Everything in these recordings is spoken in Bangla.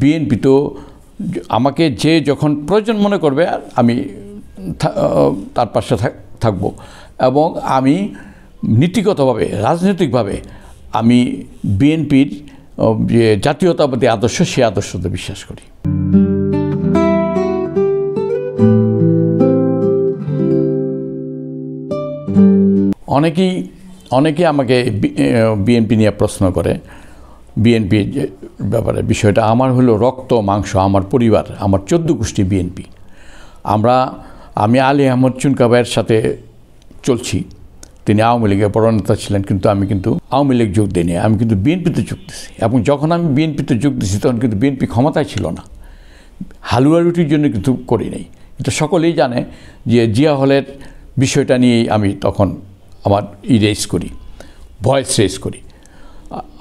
বিএনপি তো আমাকে যে যখন প্রয়োজন মনে করবে আমি তার পাশে থাকব এবং আমি নীতিগতভাবে রাজনৈতিকভাবে আমি বিএনপির যে জাতীয়তাবাদী আদর্শ সেই আদর্শতে বিশ্বাস করি। অনেকেই আমাকে বিএনপি নিয়ে প্রশ্ন করে। বিএনপির ব্যাপারে বিষয়টা আমার হলো রক্ত মাংস, আমার পরিবার, আমার 14 গোষ্ঠী বিএনপি। আমি আলী আহমদ চুনকা ভাইয়ের সাথে চলছি। তিনি আওয়ামী লীগের বড় নেতা ছিলেন, কিন্তু আমি আওয়ামী লীগ যোগ দিইনি, আমি কিন্তু বিএনপিতে যোগ দিছি। এবং যখন আমি বিএনপিতে যোগ দিছি তখন কিন্তু বিএনপি ক্ষমতায় ছিল না, হালুয়া রুটির জন্য কিন্তু করি নাই। এটা সকলেই জানে যে জিয়া হলের বিষয়টা নিয়েই আমি তখন আমার ভয়েস রেজ করি।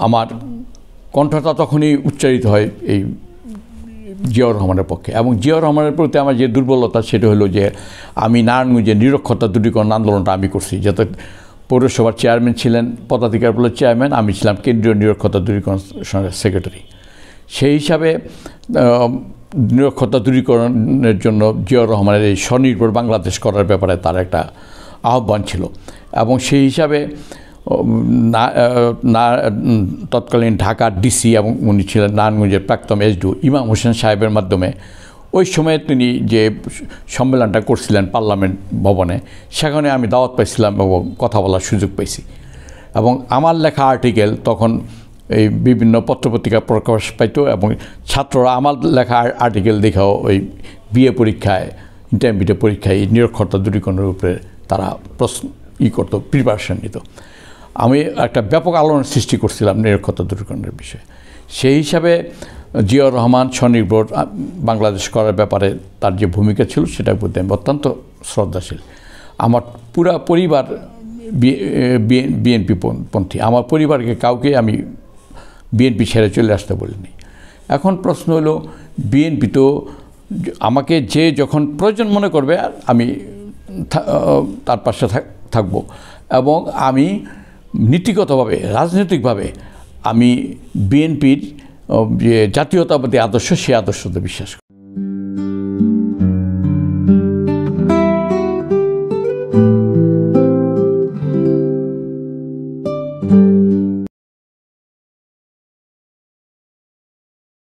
আমার কণ্ঠটা তখনই উচ্চারিত হয় এই জিয়াউর রহমানের পক্ষে। এবং জিয়াউর রহমানের প্রতি আমার যে দুর্বলতা সেটা হলো যে আমি নারায়ণগঞ্জের নিরক্ষরতা দূরীকরণ আন্দোলনটা আমি করছি। যাতে পৌরসভার চেয়ারম্যান ছিলেন পদাধিকার বলের চেয়ারম্যান, আমি ছিলাম কেন্দ্রীয় নিরক্ষরতা দূরীকরণ সেক্রেটারি। সেই হিসাবে নিরক্ষরতা দূরীকরণের জন্য জিয়াউর রহমানের এই স্বনির্ভর বাংলাদেশ করার ব্যাপারে তার একটা আহ্বান ছিল। এবং সেই হিসাবে তৎকালীন ঢাকার ডিসি এবং উনি ছিলেন নারায়ণগঞ্জের প্রাক্তন এসডিও ইমাম হোসেন সাহেবের মাধ্যমে ওই সময়ে তিনি যে সম্মেলনটা করছিলেন পার্লামেন্ট ভবনে, সেখানে আমি দাওয়াত পাইছিলাম এবং কথা বলার সুযোগ পাইছি। এবং আমার লেখা আর্টিকেল তখন এই বিভিন্ন পত্রপত্রিকা প্রকাশ পাইত এবং ছাত্ররা আমার লেখা আর্টিকেল দেখাও ওই বিএ পরীক্ষায়, ইন্টারমিডিয়েট পরীক্ষায় নিরক্ষরতা দূরীকরণের উপরে তারা করতো, প্রিপারেশন নিত। আমি একটা ব্যাপক আলোড়ন সৃষ্টি করছিলাম নিরক্ষরতা দূরীকরণের বিষয়ে। সেই হিসাবে জিয়াউর রহমান স্বনির্ভর বাংলাদেশ করার ব্যাপারে তার যে ভূমিকা ছিল সেটার প্রতি আমি অত্যন্ত শ্রদ্ধাশীল। আমার পুরা পরিবার বিএনপি পন্থী। আমার পরিবারকে কাউকে আমি বিএনপি ছেড়ে চলে আসতে বলিনি। এখন প্রশ্ন হলো বিএনপি তো আমাকে যে যখন প্রয়োজন মনে করবে আমি তার পাশে থাকব এবং আমি নীতিগতভাবে রাজনৈতিকভাবে আমি বিএনপির যে জাতীয়তাবাদী আদর্শ সেই আদর্শতে বিশ্বাস করি।